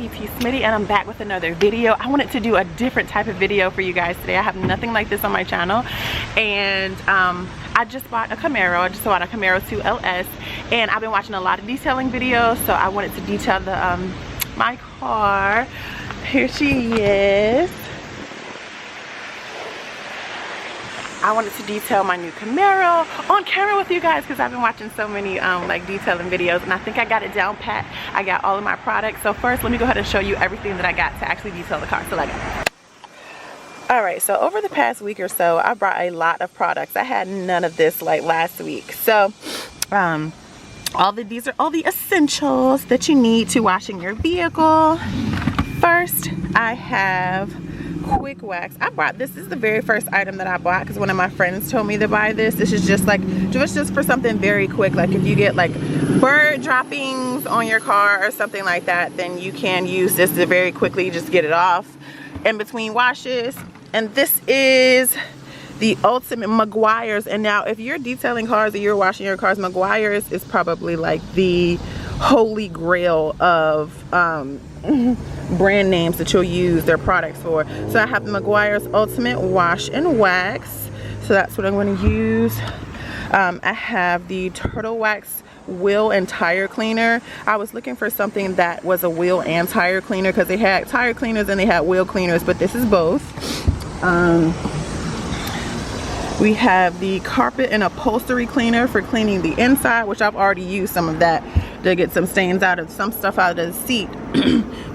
Btsmitty, and I'm back with another video. I wanted to do a different type of video for you guys today. I have nothing like this on my channel, and I just bought a Camaro. I just bought a Camaro 2LS, and I've been watching a lot of detailing videos, so I wanted to detail the my car. Here she is. I wanted to detail my new Camaro on camera with you guys because I've been watching so many like detailing videos, and I think I got it down pat. I got all of my products. So first, let me go ahead and show you everything that I got to actually detail the car. So let's go. Alright, so over the past week or so, I brought a lot of products. I had none of this like last week. So these are all the essentials that you need to washing your vehicle. First, I have quick wax. I bought this. This is the very first item that I bought because one of my friends told me to buy this. This is just like just for something very quick, like if you get like bird droppings on your car or something like that, then you can use this to very quickly just get it off in between washes. And this is the ultimate Meguiar's. And now if you're detailing cars or you're washing your cars, Meguiar's is probably like the holy grail of brand names that you'll use their products for. So I have the Meguiar's Ultimate Wash and Wax, so that's what I'm going to use. I have the Turtle Wax wheel and tire cleaner. I was looking for something that was a wheel and tire cleaner because they had tire cleaners and they had wheel cleaners, but this is both. We have the carpet and upholstery cleaner for cleaning the inside, which I've already used some of that to get some stains out of some stuff out of the seat.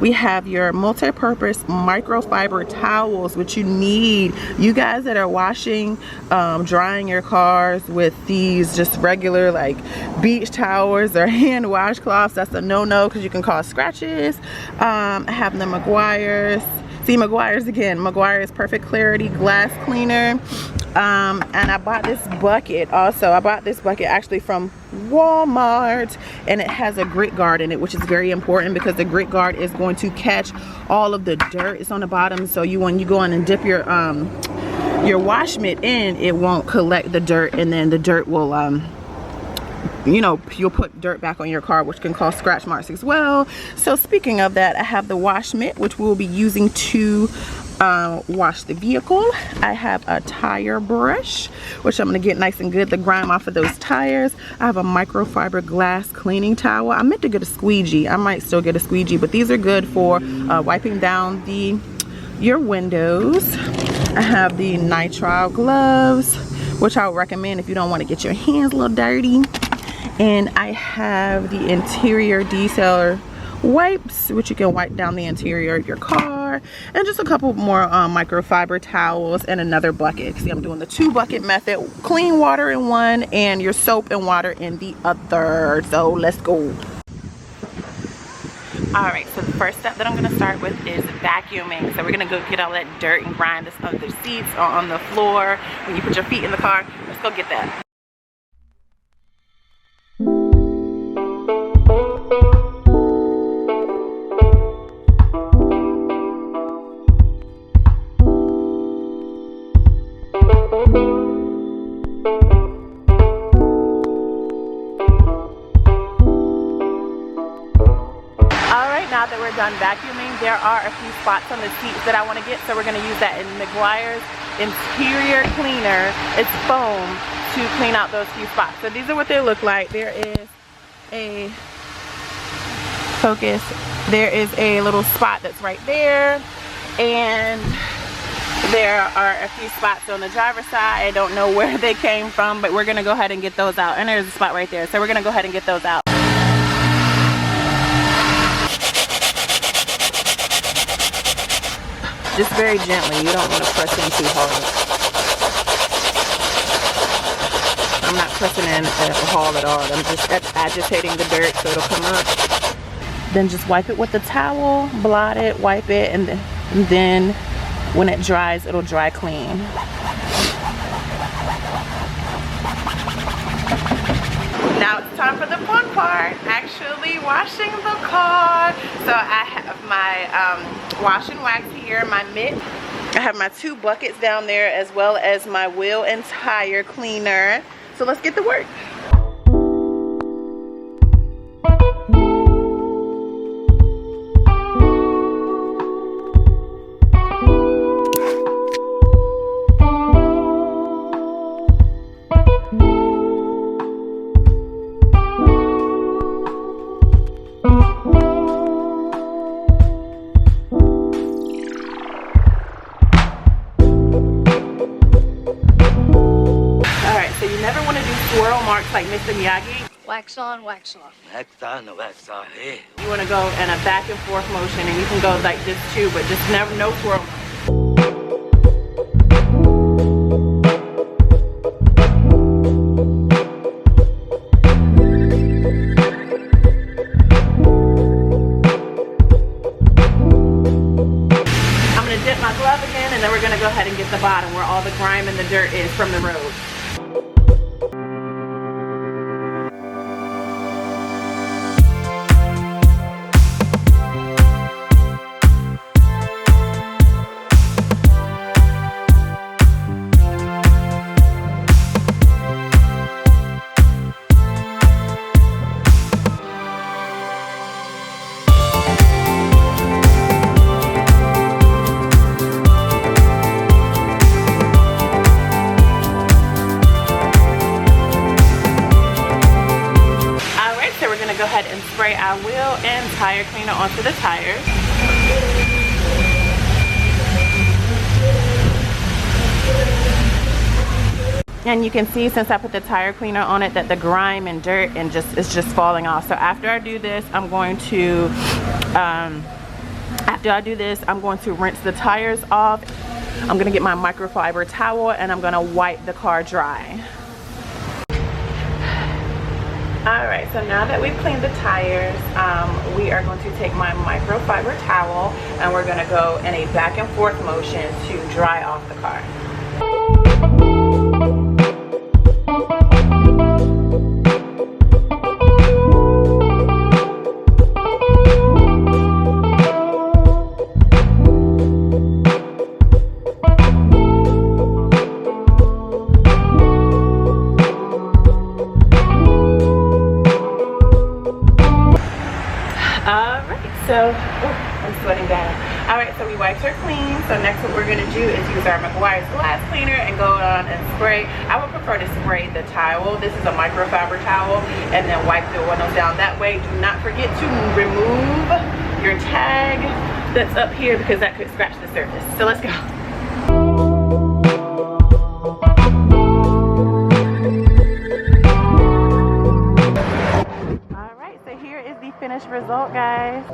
We have your multi-purpose microfiber towels, which you need. You guys that are washing, drying your cars with these just regular like beach towels or hand washcloths, that's a no-no because you can cause scratches. I have the Meguiar's. See, Meguiar's again. Meguiar's Perfect Clarity Glass Cleaner. And I bought this bucket also. I bought this bucket actually from Walmart, and it has a grit guard in it, which is very important because the grit guard is going to catch all of the dirt. It's on the bottom, so when you go in and dip your wash mitt in, it won't collect the dirt, and then the dirt will you know, you'll put dirt back on your car, which can cause scratch marks as well. So speaking of that, I have the wash mitt, which we'll be using to wash the vehicle. I have a tire brush, which I'm going to get nice and good the grime off of those tires. I have a microfiber glass cleaning towel. I meant to get a squeegee. I might still get a squeegee, but these are good for wiping down your windows. I have the nitrile gloves, which I would recommend if you don't want to get your hands a little dirty. And I have the interior detailer wipes, which you can wipe down the interior of your car, and just a couple more microfiber towels and another bucket. See, I'm doing the 2-bucket method, clean water in one and your soap and water in the other. So let's go. Alright, so the first step that I'm going to start with is vacuuming. So we're going to go get all that dirt and grime that's under the seats or on the floor when you put your feet in the car. Let's go get that. Now that we're done vacuuming, there are a few spots on the seats that I want to get, so we're going to use that in Meguiar's interior cleaner. It's foam to clean out those few spots. So these are what they look like. There is a focus. There is a little spot that's right there, and there are a few spots on the driver's side. I don't know where they came from, but we're going to go ahead and get those out. And there's a spot right there, so we're going to go ahead and get those out. Just very gently. You don't want to press in too hard. I'm not pressing in hard at all. I'm just agitating the dirt so it'll come up. Then just wipe it with the towel, blot it, wipe it, and then when it dries, it'll dry clean. Now it's time for the fun part, actually washing the car. So I have my wash and wax here, my mitt. I have my 2 buckets down there, as well as my wheel and tire cleaner. So let's get to work. marks like Mr. Miyagi. Wax on, wax off. Wax on, wax off. Hey. You want to go in a back and forth motion, and you can go like this too, but just never no twirl. I'm gonna dip my glove again, and then we're gonna go ahead and get the bottom where all the grime and the dirt is from the road. Go ahead and spray our wheel and tire cleaner onto the tires. And you can see since I put the tire cleaner on it that the grime and dirt and is just falling off. So after I do this, I'm going to rinse the tires off. I'm gonna get my microfiber towel and I'm gonna wipe the car dry. Alright, so now that we've cleaned the tires, we are going to take my microfiber towel and we're going to go in a back and forth motion to dry off the car. I'm sweating down. Alright, so we wiped her clean. So next what we're going to do is use our McGuire's glass cleaner and go on and spray. I would prefer to spray the towel. This is a microfiber towel, and then wipe the windows down. That way, do not forget to remove your tag that's up here because that could scratch the surface. So let's go. Finished result, guys.